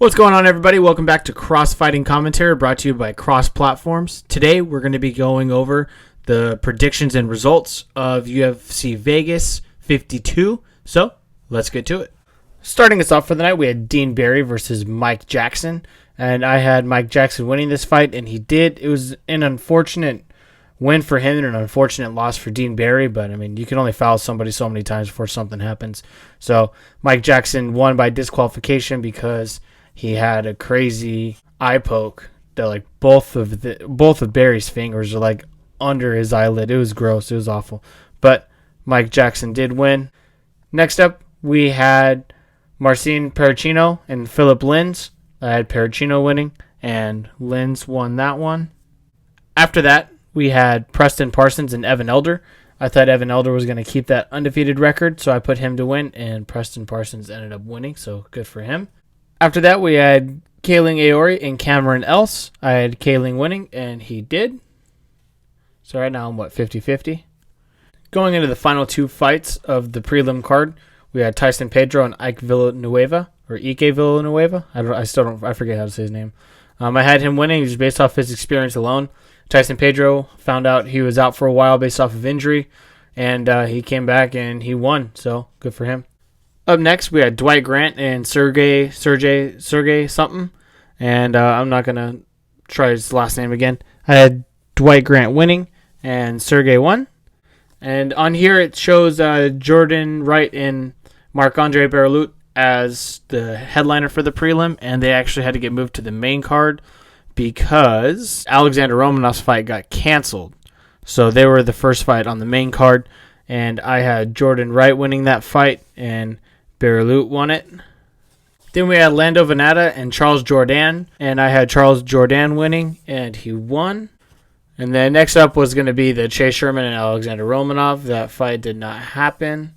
What's going on, everybody? Welcome back to Cross Fighting Commentary, brought to you by Cross Platforms. Today, we're going to be going over the predictions and results of UFC Vegas 52. So, let's get to it. Starting us off for the night, we had Dean Barry versus Mike Jackson. And I had Mike Jackson winning this fight, and he did. It was an unfortunate win for him and an unfortunate loss for Dean Barry. But, I mean, you can only foul somebody so many times before something happens. So, Mike Jackson won by disqualification because he had a crazy eye poke that like both of Barry's fingers are like under his eyelid. It was gross. It was awful. But Mike Jackson did win. Next up, we had Marcin Pericino and Philip Lins. I had Pericino winning, and Lins won that one. After that, we had Preston Parsons and Evan Elder. I thought Evan Elder was going to keep that undefeated record, so I put him to win, and Preston Parsons ended up winning, so good for him. After that, we had Kaling Aori and Cameron Else. I had Kaling winning, and he did. So right now I'm, 50-50? Going into the final two fights of the prelim card, we had Tyson Pedro and Ike Villanueva, or Ike Villanueva. I forget how to say his name. I had him winning just based off his experience alone. Tyson Pedro found out he was out for a while based off of injury, and he came back and he won, so good for him. Up next, we had Dwight Grant and Sergey something, and I'm not going to try his last name again. I had Dwight Grant winning, and Sergey won. And on here, it shows Jordan Wright and Marc-Andre Berlut as the headliner for the prelim, and they actually had to get moved to the main card because Alexander Romanov's fight got canceled. So they were the first fight on the main card, and I had Jordan Wright winning that fight, and Berlut won it. Then we had Lando Venata and Charles Jourdain, and I had Charles Jourdain winning, and he won. And then next up was going to be the Chase Sherman and Alexander Romanov. That fight did not happen.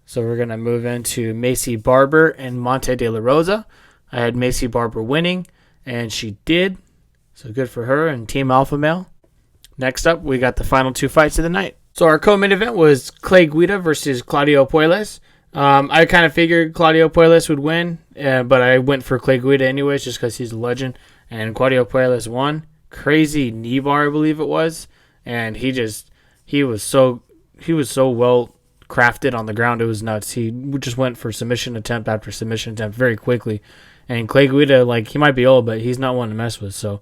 So we're going to move into Macy Barber and Monte De La Rosa. I had Macy Barber winning, and she did. So good for her and Team Alpha Male. Next up, we got the final two fights of the night. So our co-main event was Clay Guida versus Claudio Puelles. I kind of figured Claudio Puelles would win, but I went for Clay Guida anyways just because he's a legend. And Claudio Puelles won. Crazy knee bar, I believe it was. And he was so well crafted on the ground. It was nuts. He just went for submission attempt after submission attempt very quickly. And Clay Guida, he might be old, but he's not one to mess with. So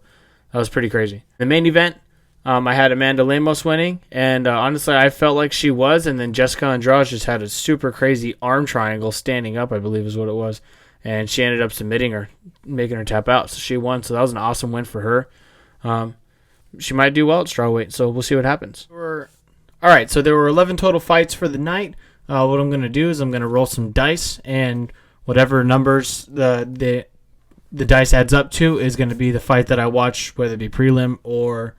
that was pretty crazy. The main event, I had Amanda Lemos winning, and honestly, I felt like she was, and then Jessica Andrade just had a super crazy arm triangle standing up, I believe is what it was, and she ended up submitting her, making her tap out, so she won, so that was an awesome win for her. She might do well at strawweight, so we'll see what happens. Alright, so there were 11 total fights for the night. What I'm going to do is I'm going to roll some dice, and whatever numbers the dice adds up to is going to be the fight that I watch, whether it be prelim or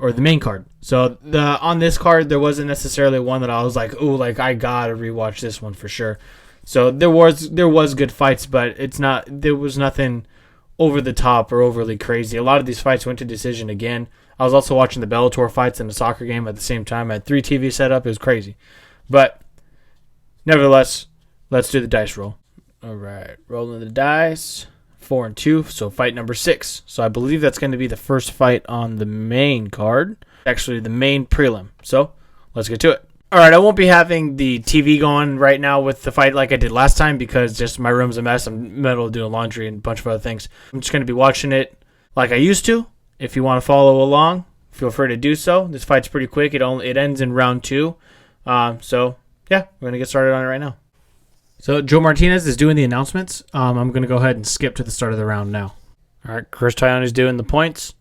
the main card. So on this card, there wasn't necessarily one that I was like, ooh, I gotta rewatch this one for sure. So there was good fights, but there was nothing over the top or overly crazy. A lot of these fights went to decision again. I was also watching the Bellator fights and the soccer game at the same time. I had 3 TV set up. It was crazy. But nevertheless, let's do the dice roll. All right, rolling the dice. 4 and 2, so fight number 6. So I believe that's going to be the first fight on the main card. Actually, the main prelim. So let's get to it. All right, I won't be having the TV going right now with the fight like I did last time because just my room's a mess. I'm in the middle of doing laundry and a bunch of other things. I'm just going to be watching it like I used to. If you want to follow along, feel free to do so. This fight's pretty quick. It ends in round 2. So yeah, we're going to get started on it right now. So Joe Martinez is doing the announcements. I'm going to go ahead and skip to the start of the round now. All right, Chris Tyone is doing the points.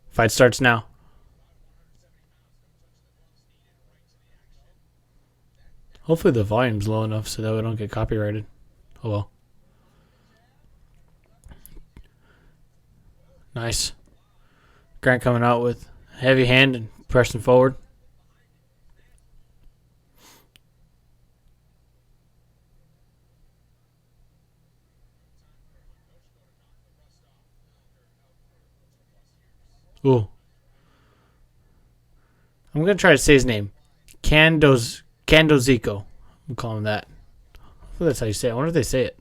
Fight starts now. Hopefully the volume's low enough so that we don't get copyrighted. Oh well. Nice. Grant coming out with a heavy hand and pressing forward. Ooh. I'm going to try to say his name. Candozico. We'll call him that. Hopefully that's how you say it. I wonder if they say it.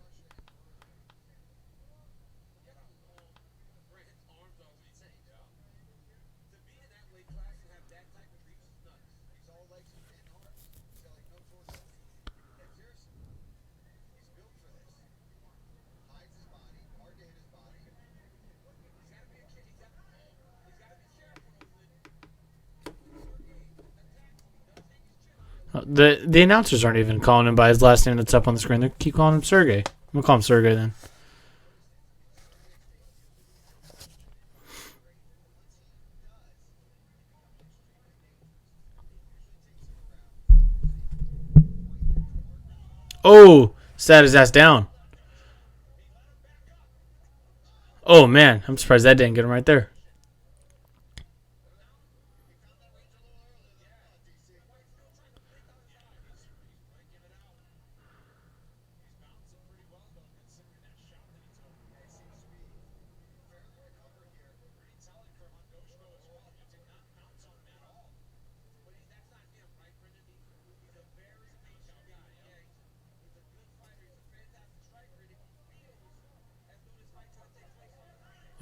The announcers aren't even calling him by his last name that's up on the screen. They keep calling him Sergey. I'm gonna call him Sergey then. Oh, sat his ass down. Oh man, I'm surprised that didn't get him right there.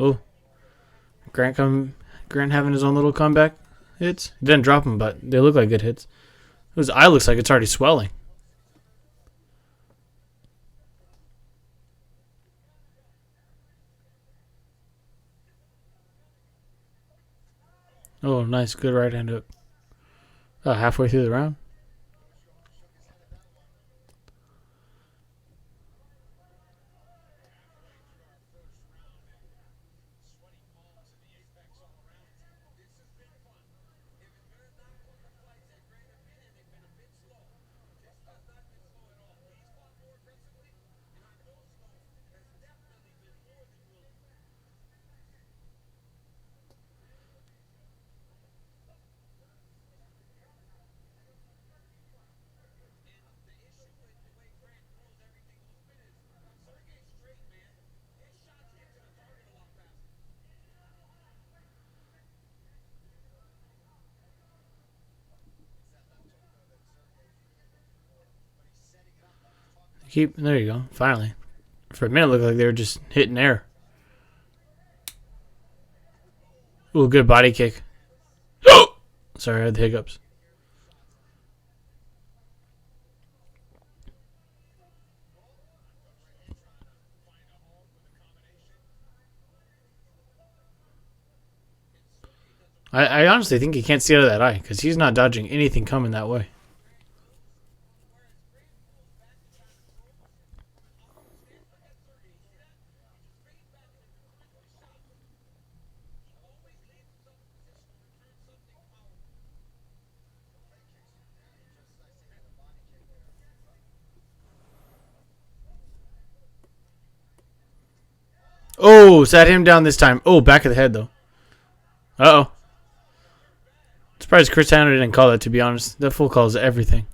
Oh, Grant having his own little comeback hits. He didn't drop him, but they look like good hits. His eye looks like it's already swelling. Oh, nice, good right hand hook. Halfway through the round. There you go. Finally. For a minute, it looked like they were just hitting air. Ooh, good body kick. Sorry, I had the hiccups. I honestly think he can't see out of that eye because he's not dodging anything coming that way. Oh, sat him down this time. Oh, back of the head, though. Uh-oh. Surprised Chris Tanner didn't call that, to be honest. That full calls everything.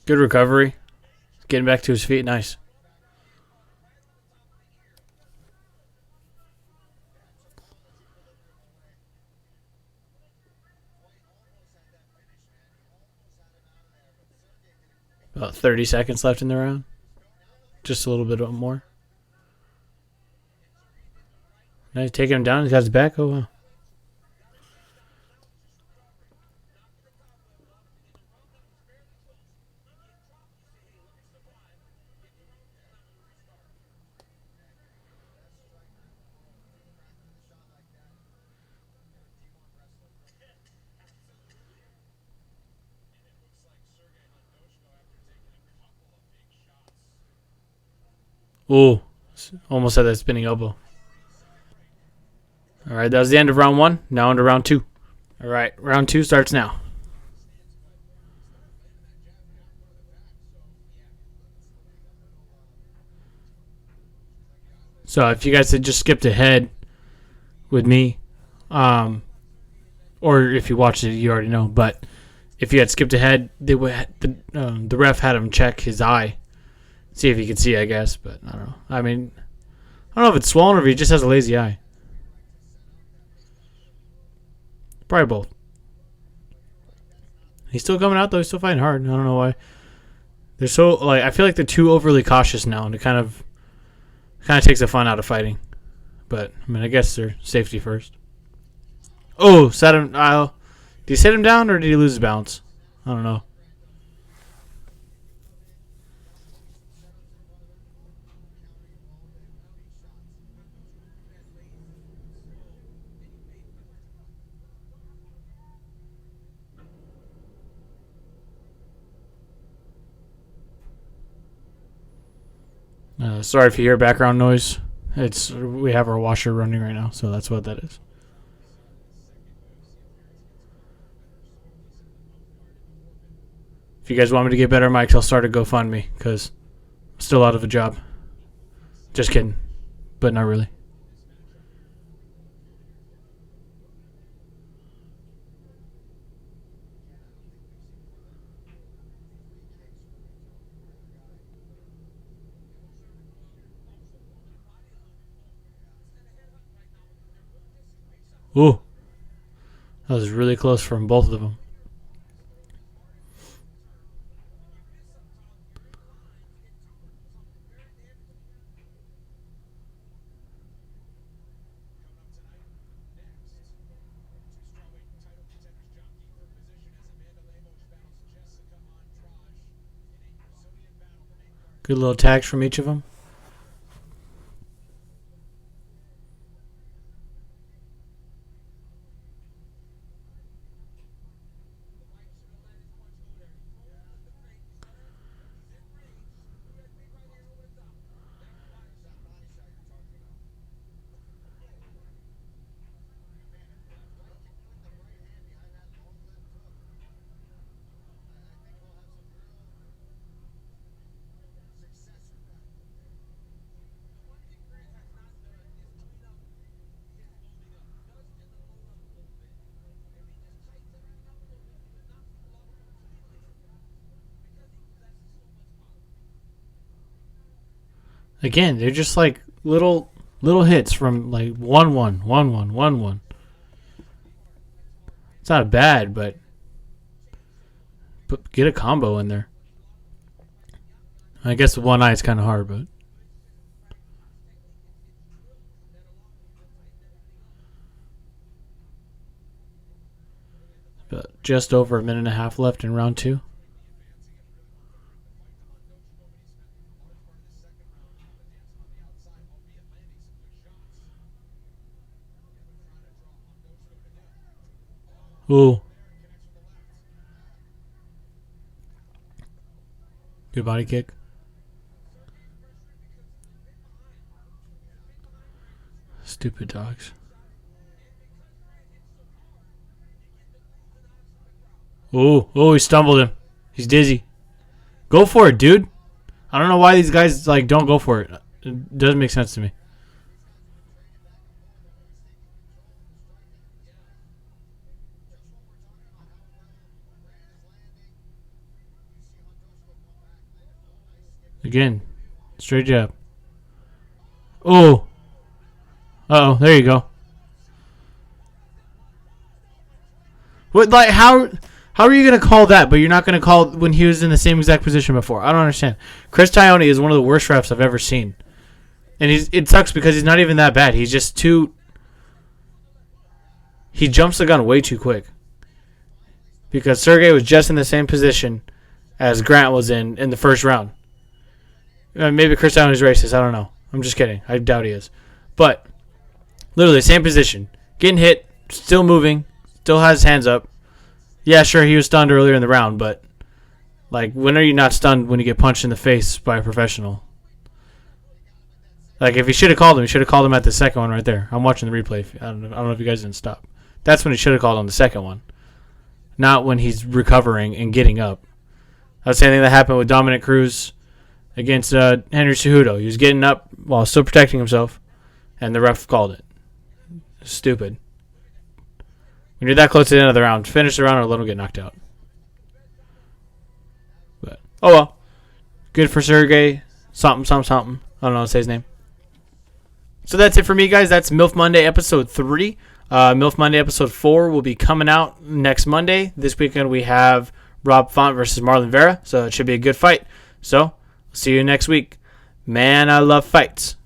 Good recovery. Getting back to his feet. Nice. About 30 seconds left in the round. Just a little bit more. Now he's taking him down. He's got his back. Oh, wow. Ooh. Almost had that spinning elbow. All right, that was the end of round one. Now into round two. All right, round two starts now. So if you guys had just skipped ahead with me, or if you watched it, you already know. But if you had skipped ahead, the ref had him check his eye, see if he could see, I guess. But I don't know. I mean, I don't know if it's swollen or if he just has a lazy eye. Probably both. He's still coming out though. He's still fighting hard. I don't know why. They're so like I feel like they're too overly cautious now, and it kind of takes the fun out of fighting. But I mean, I guess they're safety first. Oh, sat him. Did he sit him down or did he lose his balance? I don't know. Sorry if you hear background noise. We have our washer running right now, so that's what that is. If you guys want me to get better mics, I'll start a GoFundMe because I'm still out of a job. Just kidding, but not really. Ooh, that was really close from both of them. Good little tags from each of them. Again, they're just like little hits from like 1-1, 1-1, 1-1. It's not bad, but get a combo in there. I guess with one eye it's kind of hard, but just over a minute and a half left in round 2. Ooh. Good body kick. Stupid dogs. Ooh, he stumbled him. He's dizzy. Go for it, dude. I don't know why these guys like don't go for it. It doesn't make sense to me. Again, straight jab. Oh. Uh-oh, there you go. What, like, how are you going to call that, but you're not going to call when he was in the same exact position before? I don't understand. Chris Tione is one of the worst refs I've ever seen. And it sucks because he's not even that bad. He's just too... He jumps the gun way too quick. Because Sergey was just in the same position as Grant was in the first round. Maybe Chris Tione is racist. I don't know. I'm just kidding. I doubt he is. But, literally, same position. Getting hit, still moving, still has his hands up. Yeah, sure, he was stunned earlier in the round, but, like, when are you not stunned when you get punched in the face by a professional? Like, if he should have called him at the second one right there. I'm watching the replay. I don't know if you guys didn't stop. That's when he should have called on the second one. Not when he's recovering and getting up. That's the same thing that happened with Dominic Cruz against Henry Cejudo. He was getting up while still protecting himself, and the ref called it. Stupid. When you're that close to the end of the round, finish the round or let him get knocked out. But, oh well. Good for Sergey. Something. I don't know how to say his name. So that's it for me, guys. That's MILF Monday episode 3. MILF Monday episode 4 will be coming out next Monday. This weekend we have Rob Font versus Marlon Vera, so it should be a good fight. So, see you next week. Man, I love fights.